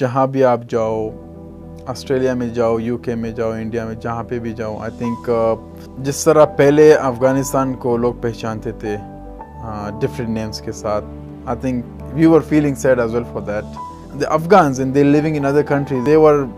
जहाँ भी आप जाओ, ऑस्ट्रेलिया में जाओ, यूके में जाओ, इंडिया में, जहाँ पे भी जाओ, आई थिंक जिस तरह पहले अफ़गानिस्तान को लोग पहचानते थे डिफरेंट नेम्स के साथ, I think we were feeling sad as well for that. The Afghans and they're living in other countries, they were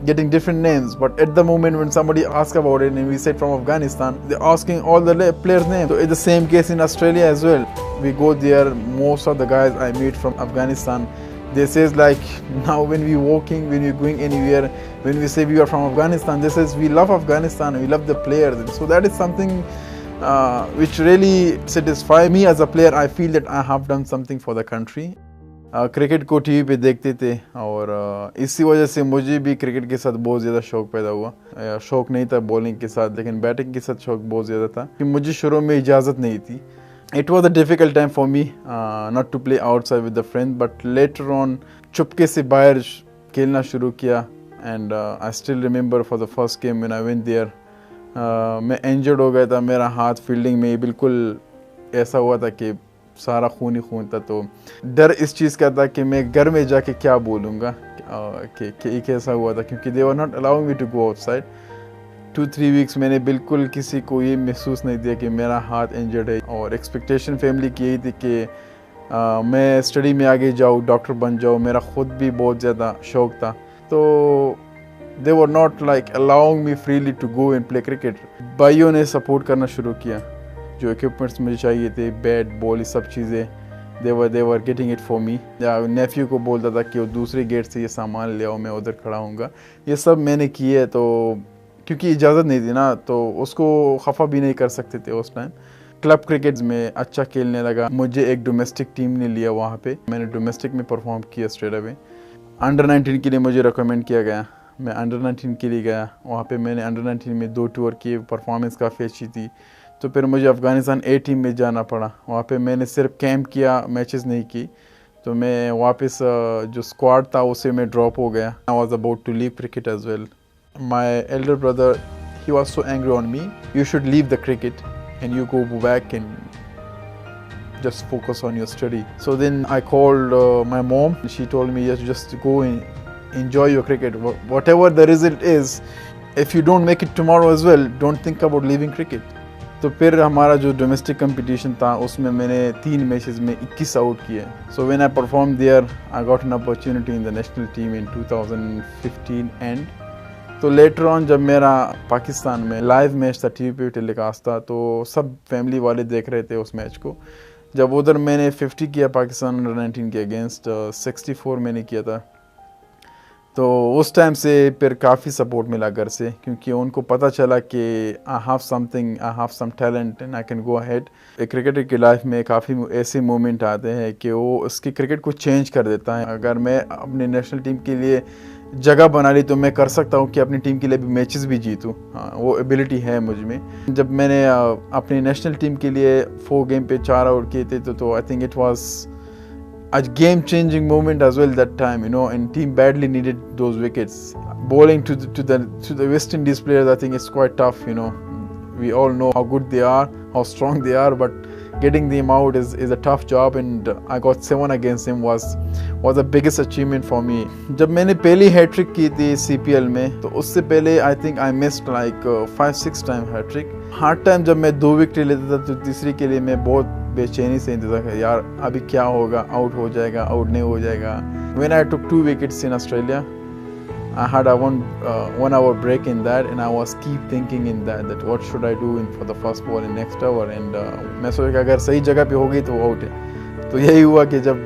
getting different names, but at the moment when somebody asks about it and we said from Afghanistan, they're asking all the players' names. So it's the same case in Australia as well. We go there, most of the guys I meet from Afghanistan, they says like, now when we walking, when we're going anywhere, when we say we are from Afghanistan, they says we love Afghanistan, we love the players. So that is something which really satisfies me as a player. I feel that I have done something for the country. Cricket को TV पे देखते थे और इसी वजह से मुझे भी क्रिकेट के साथ बहुत ज़्यादा शौक पैदा हुआ. शौक नहीं था बॉलिंग के साथ, लेकिन बैटिंग के साथ शौक बहुत ज़्यादा था कि मुझे शुरू में इजाज़त नहीं थी. It was a difficult time for me not to play outside with the friend, but later on चुपके से बाहर खेलना शुरू किया. And I still remember for the first game when I went there, मैं इंजर्ड हो गया था. मेरा हाथ फील्डिंग में बिल्कुल ऐसा हुआ था कि सारा खून ही खून था. तो डर इस चीज़ का था कि मैं घर में जाके क्या बोलूँगा कि कैसा हुआ था, क्योंकि they were not allowing me to go outside. 2-3 weeks मैंने बिल्कुल किसी को ये महसूस नहीं दिया कि मेरा हाथ इंजर्ड है. और एक्सपेक्टेशन फैमिली की यही थी कि मैं स्टडी में आगे जाऊँ, डॉक्टर बन जाऊँ. मेरा ख़ुद भी बहुत ज़्यादा शौक़ था. तो they were not like allowing me freely to go and play cricket. भाइयों ने सपोर्ट करना शुरू किया. जो इक्विपमेंट्स मुझे चाहिए थे, बैट बॉल, ये सब चीज़ें, they were getting it for me. या नेफ्यू को बोलता था कि वो दूसरे गेट से ये सामान ले आओ, मैं उधर खड़ा हूँगा. ये सब मैंने किए. तो क्योंकि इजाज़त नहीं थी ना, तो उसको खफा भी नहीं कर सकते थे उस टाइम. क्लब क्रिकेट में अच्छा खेलने लगा. मुझे एक डोमेस्टिक टीम ने लिया वहाँ पे. मैंने डोमेस्टिक में परफॉर्म किया स्ट्रेट अवे. अंडर 19 के लिए मुझे रिकमेंड किया गया. मैं अंडर 19 के लिए गया. वहाँ पे मैंने अंडर 19 में 2 टूर किए. परफॉर्मेंस काफ़ी अच्छी थी. तो फिर मुझे अफ़गानिस्तान ए टीम में जाना पड़ा. वहाँ पे मैंने सिर्फ कैंप किया, मैचेस नहीं की. तो मैं वापस जो स्क्वाड था उससे मैं ड्रॉप हो गया. I was about to leave cricket as well. My elder brother, he was so angry on me. You should leave the cricket and you go back and just focus on your study. So then I called my mom. She told me, yes, just go and enjoy your cricket. Whatever the result is, if you don't make it tomorrow as well, don't think about leaving cricket. तो फिर हमारा जो domestic competition था उसमें मैंने 3 matches में 21 out किए. So when I perform there, I got an opportunity in the national team in 2015 and. तो लेटर ऑन जब मेरा पाकिस्तान में लाइव मैच था, टीवी पे टेलीकास्ट था, तो सब फैमिली वाले देख रहे थे उस मैच को. जब उधर मैंने 50 किया पाकिस्तान अंडर 19 के अगेंस्ट, 64 मैंने किया था. तो उस टाइम से फिर काफ़ी सपोर्ट मिला घर से, क्योंकि उनको पता चला कि I have something, I have some talent and I can go ahead. एक क्रिकेटर की लाइफ में काफ़ी ऐसे मोमेंट आते हैं कि वो उसकी क्रिकेट को चेंज कर देता है. अगर मैं अपने नेशनल टीम के लिए जगह बना ली तो मैं कर सकता हूँ कि अपनी टीम के लिए भी मैचेस भी जीतूँ. हाँ, वो एबिलिटी है मुझ में. जब मैंने अपनी नेशनल टीम के लिए 4 गेम पे 4 आउट किए थे, तो I think it was a game-changing moment as well that time, you know, and team badly needed those wickets. Bowling to the West Indies players, I think it's quite tough, you know. We all know how good they are, how strong they are, but getting them out is a tough job, and I got 7 against them was the biggest achievement for me. जब मैंने पहली hat trick की थी CPL में, तो उससे पहले I think I missed like 5-6 time hattrick. हर टाइम जब मैं 2 विकेट लेता था तो तीसरी के लिए मैं बहुत बेचैनी से इंतजार कर, यार अभी क्या होगा, आउट हो जाएगा, आउट नहीं हो जाएगा. When I took 2 wickets in Australia, I had a 1 hour break in that, and I was keep thinking in that what should I do for the first ball in next hour, and मैं सोचा कि अगर सही जगह पे हो गई तो वो आउट है. तो यही हुआ कि जब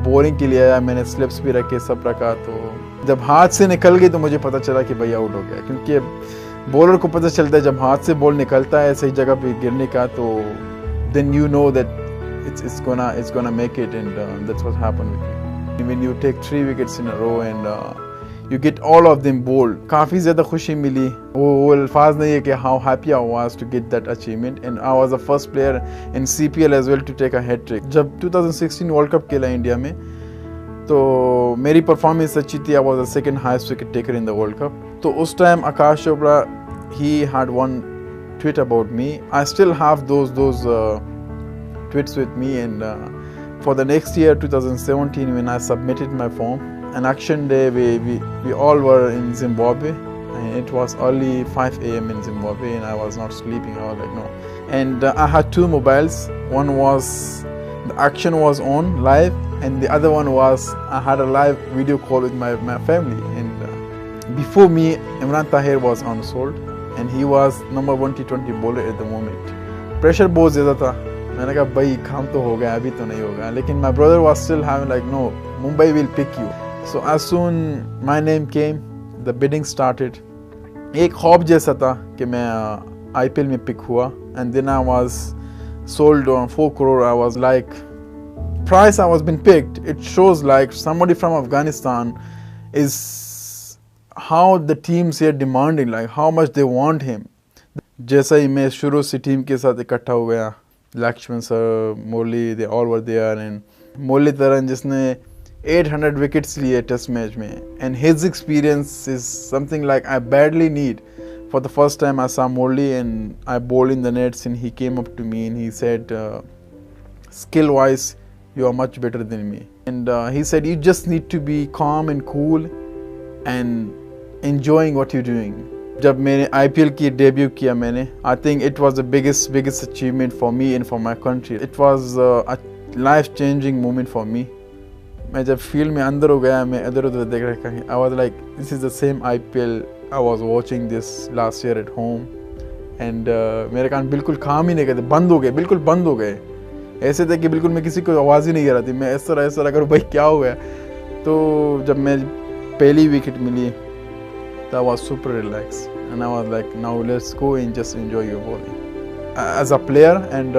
बॉलिंग के लिए आया, मैंने स्लिप्स भी रखे, सब रखा. तो जब हाथ से निकल गई तो मुझे पता चला कि भाई आउट हो गया, क्योंकि बॉलर को पता चलता है जब हाथ से बॉल निकलता है सही जगह पे गिरने का, तो then you know that it's gonna make it, and that's what happened with me. When you take 3 wickets in a row and you get all of them bowled, काफ़ी ज़्यादा खुशी मिली. वो अल्फाज नहीं है कि how happy I was to get that achievement, and I was the first player in CPL as well to take a hat trick. जब 2016 world cup खेला इंडिया में, तो मेरी परफॉर्मेंस अच्छी थी. I was the second highest wicket taker in the World Cup. तो उस time Akash Chopra, he had one tweet about me. I still have those tweets with me, and for the next year 2017 when I submitted my form, an action day. We all were in Zimbabwe, and it was early 5 a.m. in Zimbabwe, and I was not sleeping. I was like, no. And I had two mobiles. One was the action was on live, and the other one was I had a live video call with my family. And before me, Imran Tahir was unsold, and he was number 1 T20 bowler at the moment. Pressure बहुत ज़्यादा था. मैंने कहा भाई काम तो हो गया, अभी तो नहीं होगा. लेकिन my brother was still having like, no, Mumbai will pick you. So as soon my name came, the bidding started. एक ख्वाब जैसा था कि मैं IPL में pick हुआ, and then I was sold on 4 crore. I was like, price I was been picked. It shows like somebody from Afghanistan is how the teams here demanding, like how much they want him. जैसा ही मैं शुरू से team के साथ इकट्ठा हो गया, Laxman sir, Murali, they all were there, and Muralitharan जिसने 800 wickets लिए टेस्ट मैच में, and his experience is something like I badly need. For the first time I saw Murli and I bowled in the nets, and he came up to me and he said, skill wise you are much better than me, and he said you just need to be calm and cool and enjoying what you're doing. जब मैंने IPL की debut किया मैंने, I think it was the biggest achievement for me and for my country. It was a life changing moment for me. मैं जब field में अंदर हो गया, मैं इधर उधर देख रहा था. I was like, this is the same IPL I was watching this last year at home. And मेरे कान बिल्कुल काम ही नहीं करते, बंद हो गए, बिल्कुल बंद हो गए. ऐसे थे कि बिल्कुल मैं किसी को आवाज़ ही नहीं कर रहा थी. मैं इस तरह करूँ, भाई क्या हो गया. तो जब मैं पहली विकेट मिली, I was super relaxed, and I was like, now let's go and just enjoy your bowling. As a player, and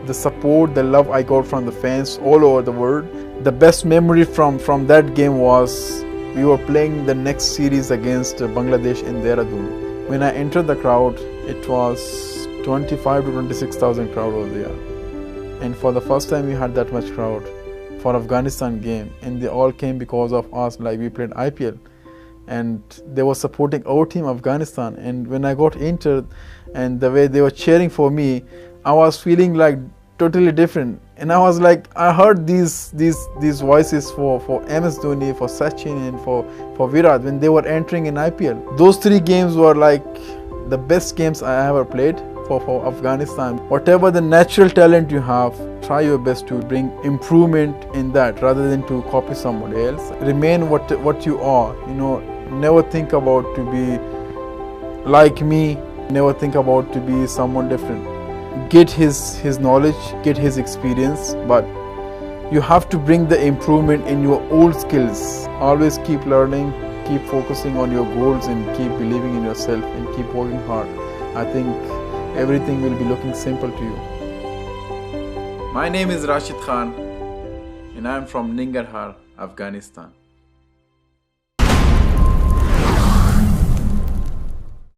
the support, the love I got from the fans all over the world, the best memory from that game was we were playing the next series against Bangladesh in Dehradun. When I entered the crowd, it was 25 to 26,000 crowd over there, and for the first time we had that much crowd for Afghanistan game, and they all came because of us. Like we played IPL, and they were supporting our team Afghanistan. And when I got entered, and the way they were cheering for me, I was feeling like totally different. And I was like, I heard these voices for MS Dhoni, for Sachin, and for Virat when they were entering in IPL. Those 3 games were like the best games I ever played for Afghanistan. Whatever the natural talent you have, try your best to bring improvement in that rather than to copy somebody else. Remain what you are. You know, never think about to be like me. Never think about to be someone different. Get his knowledge, get his experience, but you have to bring the improvement in your old skills. Always keep learning, keep focusing on your goals, and keep believing in yourself, and keep working hard. I think everything will be looking simple to you. My name is Rashid Khan, and I am from Nangarhar, Afghanistan.